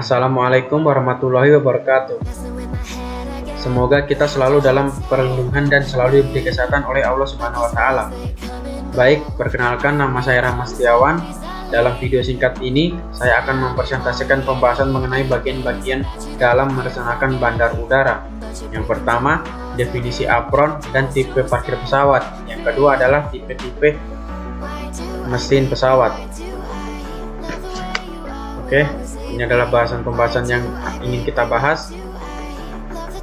Assalamualaikum warahmatullahi wabarakatuh. Semoga kita selalu dalam perlindungan dan selalu diberi kesehatan oleh Allah Subhanahu wa Ta'ala. Baik, perkenalkan, nama saya Rahmat Setiawan. Dalam video singkat ini, saya akan mempresentasikan pembahasan mengenai bagian-bagian dalam merencanakan bandar udara. Yang pertama, definisi apron dan tipe parkir pesawat. Yang kedua adalah tipe-tipe mesin pesawat. Oke, ini adalah pembahasan yang ingin kita bahas.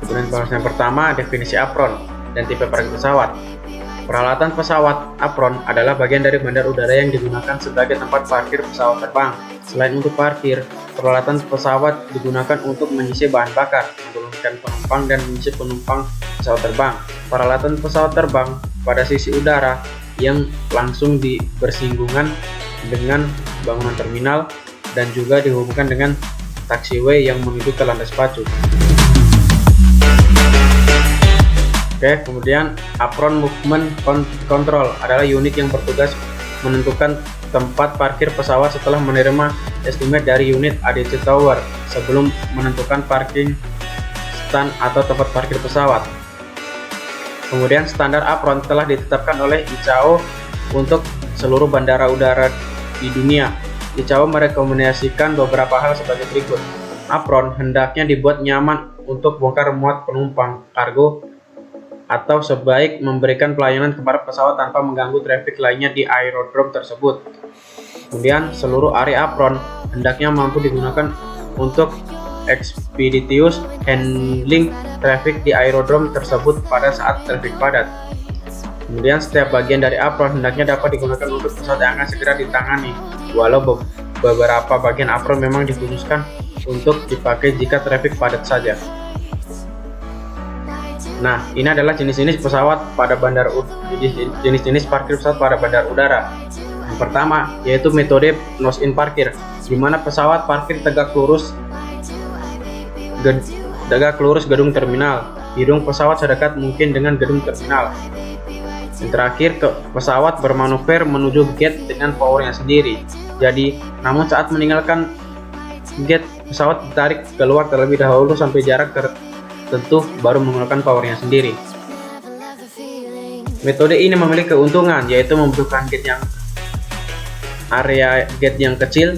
Kemudian pembahasan yang pertama, definisi apron dan tipe parkir pesawat. Peralatan pesawat apron adalah bagian dari bandar udara yang digunakan sebagai tempat parkir pesawat terbang. Selain untuk parkir, peralatan pesawat digunakan untuk mengisi bahan bakar, menurunkan penumpang dan mengisi penumpang pesawat terbang. Peralatan pesawat terbang pada sisi udara yang langsung bersinggungan dengan bangunan terminal dan juga dihubungkan dengan taxiway yang menuju ke landas pacu. Oke, kemudian apron movement control adalah unit yang bertugas menentukan tempat parkir pesawat setelah menerima estimate dari unit ADC Tower sebelum menentukan parking stand atau tempat parkir pesawat. Kemudian standar apron telah ditetapkan oleh ICAO untuk seluruh bandara udara di dunia. ICAO merekomendasikan beberapa hal sebagai berikut. Apron hendaknya dibuat nyaman untuk bongkar muat penumpang kargo atau sebaik memberikan pelayanan kepada pesawat tanpa mengganggu trafik lainnya di aerodrom tersebut. Kemudian seluruh area apron hendaknya mampu digunakan untuk expeditious handling traffic di aerodrom tersebut pada saat trafik padat. Kemudian setiap bagian dari apron hendaknya dapat digunakan untuk pesawat yang akan segera ditangani, walau beberapa bagian apron memang dikhususkan untuk dipakai jika trafik padat saja. Nah, ini adalah jenis-jenis pesawat pada jenis-jenis parkir pesawat pada bandar udara. Yang pertama yaitu metode nose-in parkir, di mana pesawat parkir tegak lurus gedung terminal. Hidung pesawat sedekat mungkin dengan gedung terminal. Yang terakhir, pesawat bermanuver menuju gate dengan powernya sendiri. Jadi, namun saat meninggalkan gate, pesawat ditarik keluar terlebih dahulu sampai jarak tertentu baru menggunakan powernya sendiri. Metode ini memiliki keuntungan, yaitu membutuhkan area gate yang kecil,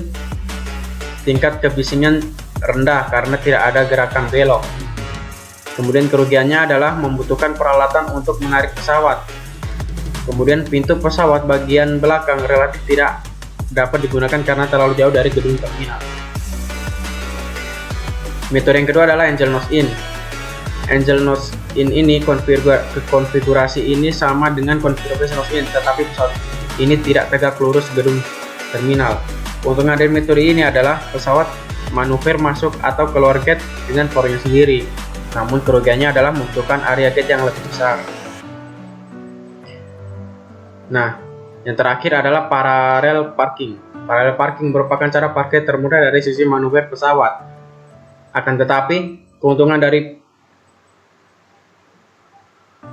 tingkat kebisingan rendah karena tidak ada gerakan belok. Kemudian kerugiannya adalah membutuhkan peralatan untuk menarik pesawat. Kemudian pintu pesawat bagian belakang relatif tidak dapat digunakan karena terlalu jauh dari gedung terminal. Metode yang kedua adalah angel nose-in. Angel nose-in ini konfigurasi ini sama dengan konfigurasi nose-in, tetapi pesawat ini tidak tegak lurus gedung terminal. Keuntungan dari metode ini adalah pesawat manuver masuk atau keluar gate dengan powernya sendiri. Namun kerugiannya adalah membutuhkan area gate yang lebih besar. Nah, yang terakhir adalah parallel parking. Parallel parking merupakan cara parkir termudah dari sisi manuver pesawat. Akan tetapi, keuntungan dari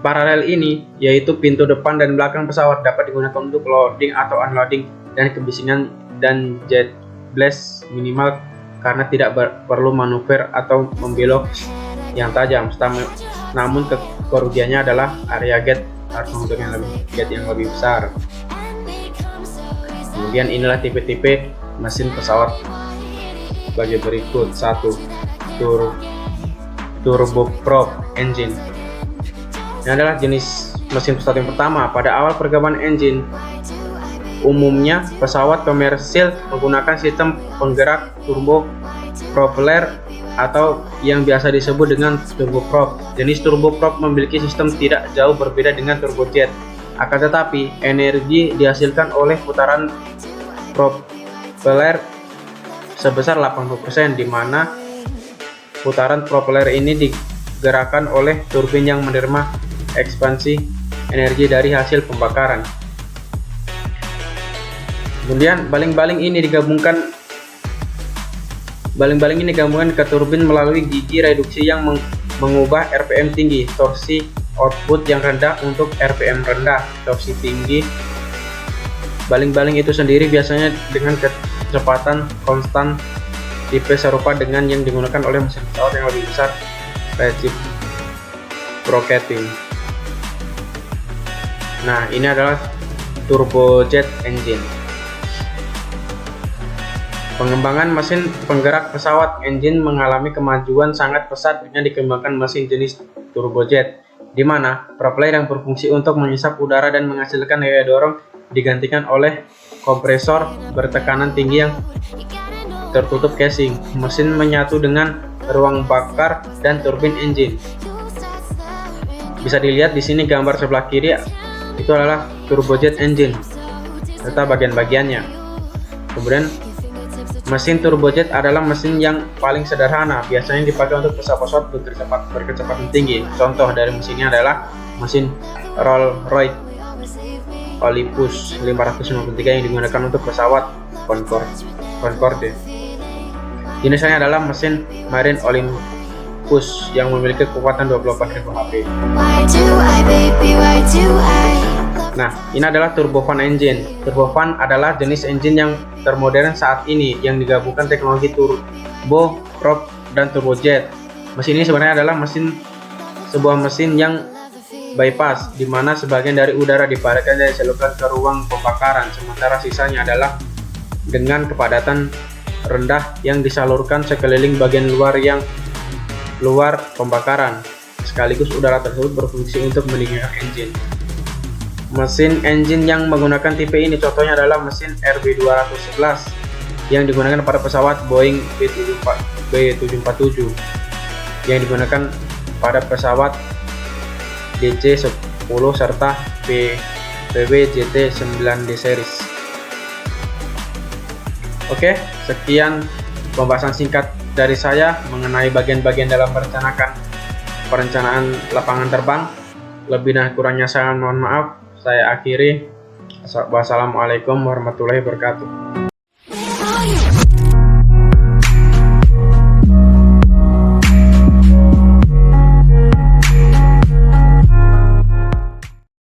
paralel ini yaitu pintu depan dan belakang pesawat dapat digunakan untuk loading atau unloading dan kebisingan dan jet blast minimal karena tidak perlu manuver atau membelok yang tajam. Namun kerugiannya adalah area gate harus membutuhkan gate yang lebih besar. Kemudian inilah tipe-tipe mesin pesawat sebagai berikut. 1. Turboprop engine. Ini adalah jenis mesin pesawat yang pertama. Pada awal perkembangan engine, umumnya pesawat komersil menggunakan sistem penggerak turbopropeller atau yang biasa disebut dengan turboprop. Jenis turboprop memiliki sistem tidak jauh berbeda dengan turbojet. Akan tetapi, energi dihasilkan oleh putaran propeller sebesar 80%, di mana putaran propeller ini digerakkan oleh turbin yang menerima ekspansi energi dari hasil pembakaran. Kemudian baling-baling ini digabungkan ke turbin melalui gigi reduksi yang mengubah RPM tinggi, torsi output yang rendah untuk RPM rendah, torsi tinggi. Baling-baling itu sendiri biasanya dengan kecepatan konstan tipe serupa dengan yang digunakan oleh mesin pesawat yang lebih besar, reciprocating. Nah, ini adalah turbojet engine. Pengembangan mesin penggerak pesawat engine mengalami kemajuan sangat pesat dengan dikembangkan mesin jenis turbojet, di mana propeller yang berfungsi untuk mengisap udara dan menghasilkan daya dorong digantikan oleh kompresor bertekanan tinggi yang tertutup casing. Mesin menyatu dengan ruang bakar dan turbin engine. Bisa dilihat di sini gambar sebelah kiri, itu adalah turbojet engine serta bagian-bagiannya. Kemudian mesin turbojet adalah mesin yang paling sederhana, biasanya dipakai untuk pesawat berkecepatan tinggi. Contoh dari mesinnya adalah mesin Rolls-Royce Olympus 553 yang digunakan untuk pesawat Concorde. Jenisnya adalah mesin Marine Olympus yang memiliki kekuatan 24.000 HP. Nah, ini adalah turbofan engine. Turbofan adalah jenis engine yang termodern saat ini yang digabungkan teknologi turboprop dan turbojet. Mesin ini sebenarnya adalah sebuah mesin yang bypass, di mana sebagian dari udara dibalikkan dan disalurkan ke ruang pembakaran, sementara sisanya adalah dengan kepadatan rendah yang disalurkan sekeliling bagian luar pembakaran. Sekaligus udara tersebut berfungsi untuk mendinginkan engine. Mesin engine yang menggunakan tipe ini contohnya adalah mesin RB211 yang digunakan pada pesawat Boeing B747 yang digunakan pada pesawat DC-10 serta PW JT9D series. Oke, sekian pembahasan singkat dari saya mengenai bagian-bagian dalam perencanaan lapangan terbang. Lebih dan kurangnya saya mohon maaf. Saya akhiri. Wassalamualaikum warahmatullahi wabarakatuh.